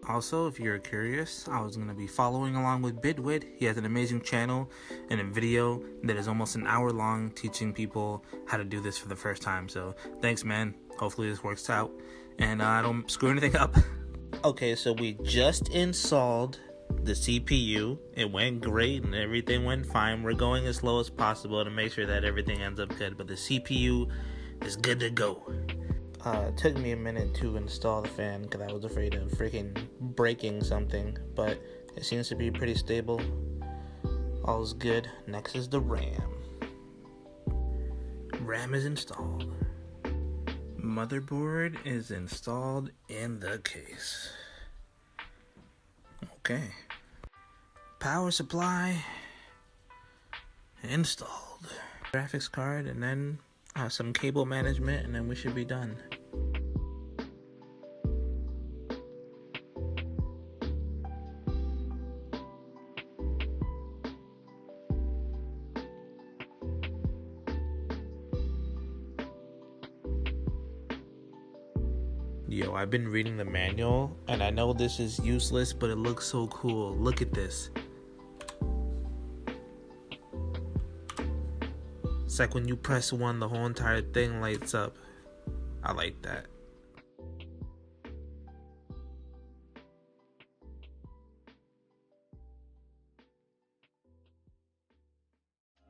Also, if you're curious, I was going to be following along with Bidwit. He has an amazing channel and a video that is almost an hour long teaching people how to do this for the first time. So thanks, man. Hopefully this works out and I don't screw anything up. Okay, so we just installed the CPU. It went great and everything went fine. We're going as slow as possible to make sure that everything ends up good, but the CPU is good to go. It took me a minute to install the fan because I was afraid of freaking breaking something, but it seems to be pretty stable. All's good. Next is the RAM. RAM is installed. Motherboard is installed in the case. Okay. Power supply installed. Graphics card, and then some cable management, and then we should be done. Yo, I've been reading the manual, and I know this is useless, but it looks so cool. Look at this. It's like when you press one, the whole entire thing lights up. I like that.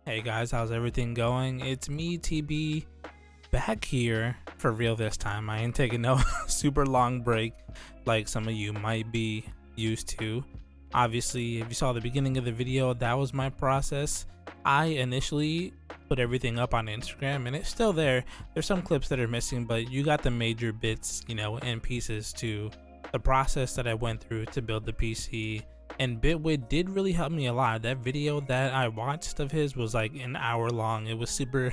Hey guys, how's everything going? It's me, TB, back here for real this time. I ain't taking no super long break like some of you might be used to. Obviously, if you saw the beginning of the video, that was my process. I initially put everything up on Instagram and it's still there. There's some clips that are missing, but you got the major bits, you know, and pieces to the process that I went through to build the PC. And Bitwit did really help me a lot. That video that I watched of his was like an hour long. It was super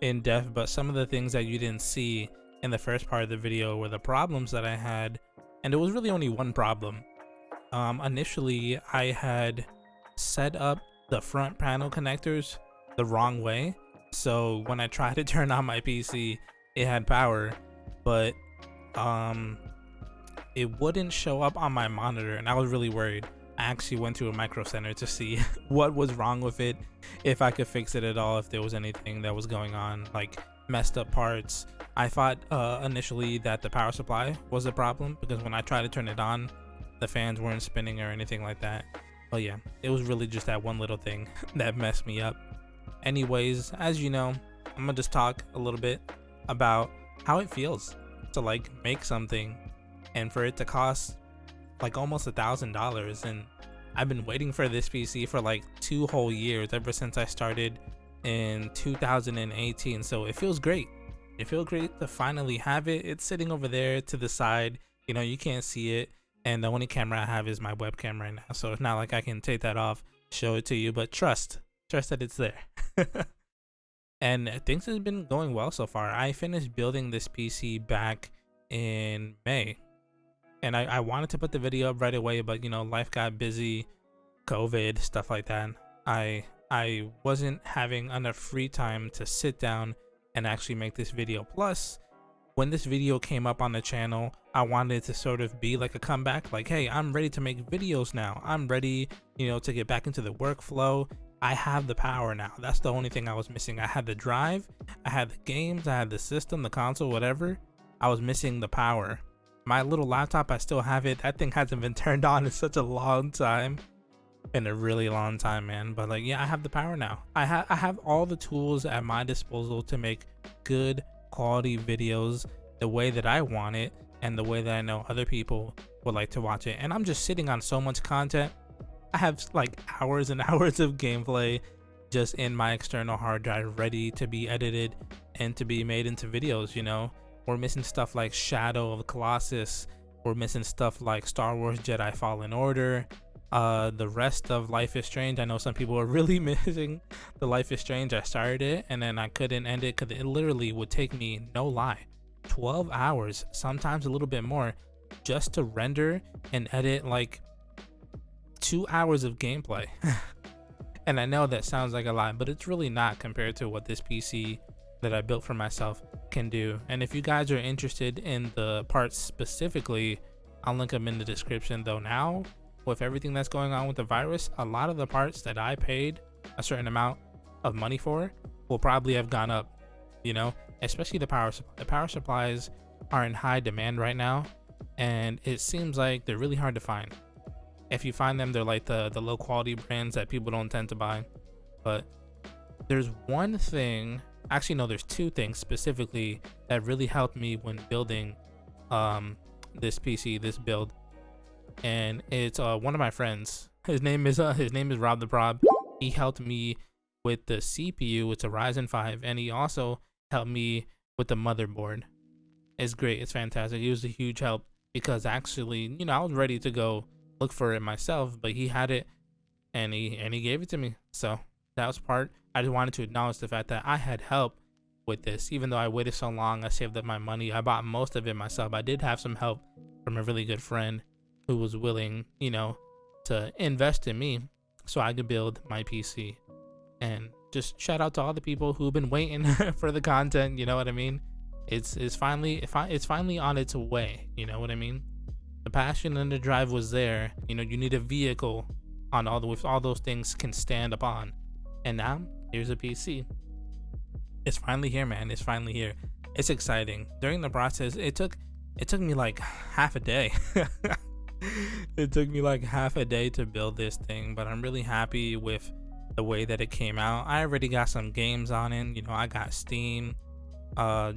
in depth, but some of the things that you didn't see in the first part of the video were the problems that I had, and there was really only one problem. Initially I had set up the front panel connectors the wrong way, so when I tried to turn on my PC it had power, but it wouldn't show up on my monitor, and I was really worried. I actually went to a micro center to see what was wrong with it, if I could fix it at all, if there was anything that was going on, like messed up parts. I thought initially that the power supply was the problem, because when I tried to turn it on, the fans weren't spinning or anything like that. But yeah, it was really just that one little thing that messed me up. Anyways, as you know, I'm gonna just talk a little bit about how it feels to like make something and for it to cost like almost $1,000, and I've been waiting for this PC for like 2 whole years, ever since I started in 2018. So it feels great. It feels great to finally have it. It's sitting over there to the side, you know, you can't see it, and the only camera I have is my webcam right now, so it's not like I can take that off, show it to you, but trust that it's there. And things have been going well so far. I finished building this PC back in May, and I wanted to put the video up right away, but you know, life got busy, COVID, stuff like that. I wasn't having enough free time to sit down and actually make this video. Plus, when this video came up on the channel, I wanted to sort of be like a comeback, like, hey, I'm ready to make videos now. I'm ready, you know, to get back into the workflow. I have the power now. That's the only thing I was missing. I had the drive, I had the games, I had the system, the console, whatever. I was missing the power. My little laptop, I still have it. That thing hasn't been turned on in such a long time. In a really long time, man. But like, yeah, I have the power now. I have all the tools at my disposal to make good quality videos the way that I want it, and the way that I know other people would like to watch it. And I'm just sitting on so much content. I have like hours and hours of gameplay just in my external hard drive, ready to be edited and to be made into videos. You know, we're missing stuff like Shadow of the Colossus. We're missing stuff like Star Wars Jedi Fallen Order. The rest of Life is Strange. I know some people are really missing the Life is Strange. I started it and then I couldn't end it because it literally would take me, no lie, 12 hours, sometimes a little bit more, just to render and edit like 2 hours of gameplay. And I know that sounds like a lot, but it's really not compared to what this PC that I built for myself can do. And if you guys are interested in the parts specifically I'll link them in the description. Though now, with everything that's going on with the virus, a lot of the parts that I paid a certain amount of money for will probably have gone up, you know, especially the power supply. The power supplies are in high demand right now, and it seems like they're really hard to find. If you find them, they're like the low quality brands that people don't tend to buy. But there's one thing, actually no, there's two things specifically that really helped me when building this PC, this build. And it's one of my friends. His name is Rob the Prob. He helped me with the CPU. It's a Ryzen 5, and he also helped me with the motherboard. It's great. It's fantastic. He was a huge help because actually, you know, I was ready to go look for it myself, but he had it, and he gave it to me. So that was part. I just wanted to acknowledge the fact that I had help with this, even though I waited so long. I saved up my money. I bought most of it myself. I did have some help from a really good friend who was willing, you know, to invest in me so I could build my PC. And just shout out to all the people who've been waiting for the content. You know what I mean? It's finally on its way. You know what I mean? The passion and the drive was there. You know, you need a vehicle on all those things can stand upon. And now here's a PC. It's finally here, man. It's finally here. It's exciting. During the process, it took me like half a day. It took me like half a day to build this thing, but I'm really happy with the way that it came out. I already got some games on it. You know, I got Steam.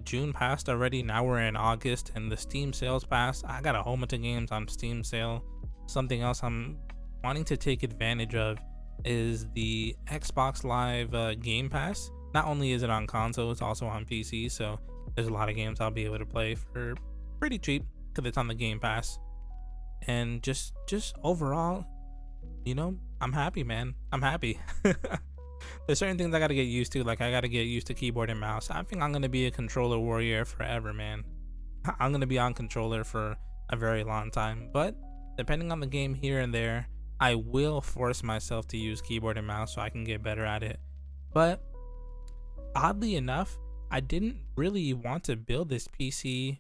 June passed already. Now we're in August, and the Steam sales passed. I got a whole bunch of games on Steam sale. Something else I'm wanting to take advantage of is the Xbox Live Game Pass. Not only is it on console, it's also on PC, so there's a lot of games I'll be able to play for pretty cheap because it's on the Game Pass. And just overall, you know, I'm happy, man. I'm happy. There's certain things I gotta get used to, like I gotta get used to keyboard and mouse. I think I'm gonna be a controller warrior forever, man. I'm gonna be on controller for a very long time, but depending on the game here and there, I will force myself to use keyboard and mouse so I can get better at it. But oddly enough, I didn't really want to build this PC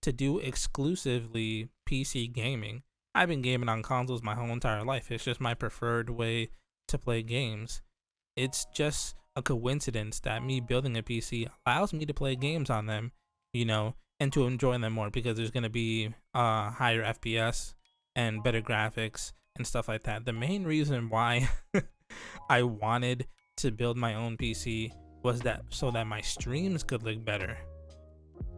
to do exclusively PC gaming. I've been gaming on consoles my whole entire life. It's just my preferred way to play games. It's just a coincidence that me building a PC allows me to play games on them, you know, and to enjoy them more because there's going to be higher FPS and better graphics and stuff like that. The main reason why I wanted to build my own PC was that so that my streams could look better.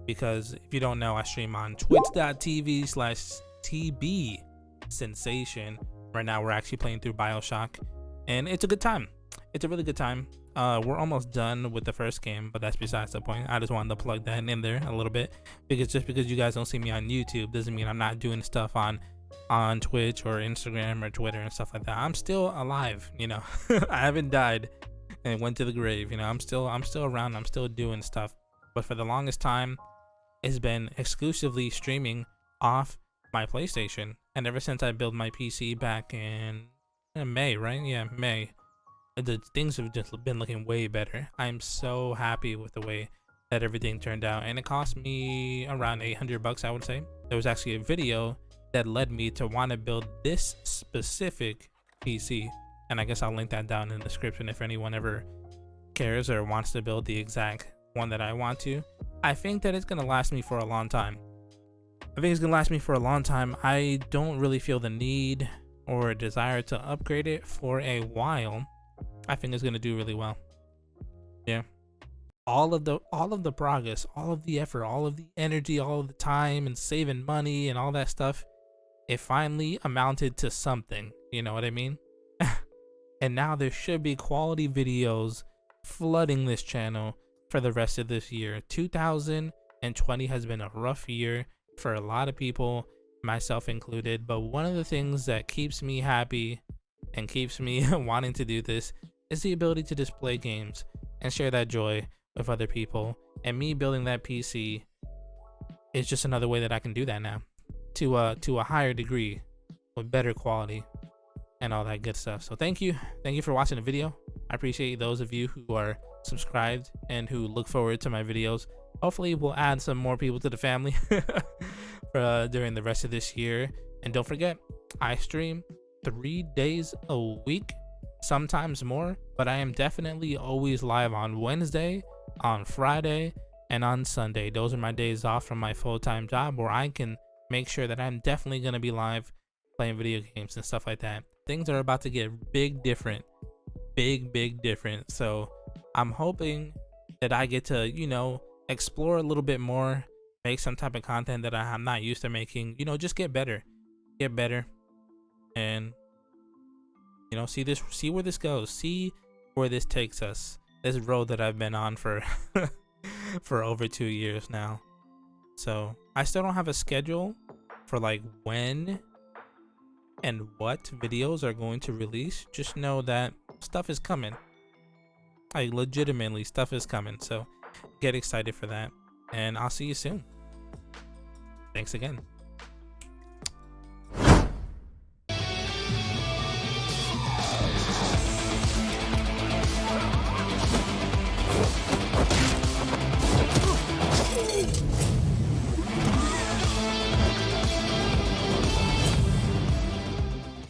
Because if you don't know, I stream on twitch.tv/TB Sensation. Right now we're actually playing through BioShock, and it's a good time. It's a really good time. We're almost done with the first game, but that's besides the point. I just wanted to plug that in there a little bit, because just because you guys don't see me on YouTube doesn't mean I'm not doing stuff on Twitch or Instagram or Twitter and stuff like that. I'm still alive, you know. I haven't died and went to the grave, you know. I'm still around. I'm still doing stuff, but for the longest time it's been exclusively streaming off my PlayStation. And ever since I built my PC back in May, right? Yeah, May. The things have just been looking way better. I'm so happy with the way that everything turned out, and it cost me around $800, I would say. There was actually a video that led me to want to build this specific PC, and I guess I'll link that down in the description if anyone ever cares or wants to build the exact one that I want to. I think that it's gonna last me for a long time. I don't really feel the need or a desire to upgrade it for a while. I think it's gonna do really well. Yeah. All of the progress, all of the effort, all of the energy, all of the time and saving money and all that stuff, it finally amounted to something. You know what I mean? And now there should be quality videos flooding this channel for the rest of this year. 2020 has been a rough year for a lot of people, myself included, but one of the things that keeps me happy and keeps me wanting to do this is the ability to just play games and share that joy with other people. And me building that PC is just another way that I can do that now to a higher degree with better quality and all that good stuff. So thank you for watching the video. I appreciate those of you who are subscribed and who look forward to my videos. Hopefully we'll add some more people to the family. during the rest of this year. And don't forget, I stream 3 days a week, sometimes more, but I am definitely always live on Wednesday, on Friday, and on Sunday. Those are my days off from my full-time job where I can make sure that I'm definitely going to be live playing video games and stuff like that. Things are about to get big different. So I'm hoping that I get to, you know, explore a little bit more, make some type of content that I'm not used to making, you know, just get better, and, you know, see where this goes, see where this takes us, this road that I've been on for for over 2 years now. So I still don't have a schedule for like when and what videos are going to release. Just know that stuff is coming. Like, legitimately, stuff is coming. So get excited for that, and I'll see you soon. Thanks again.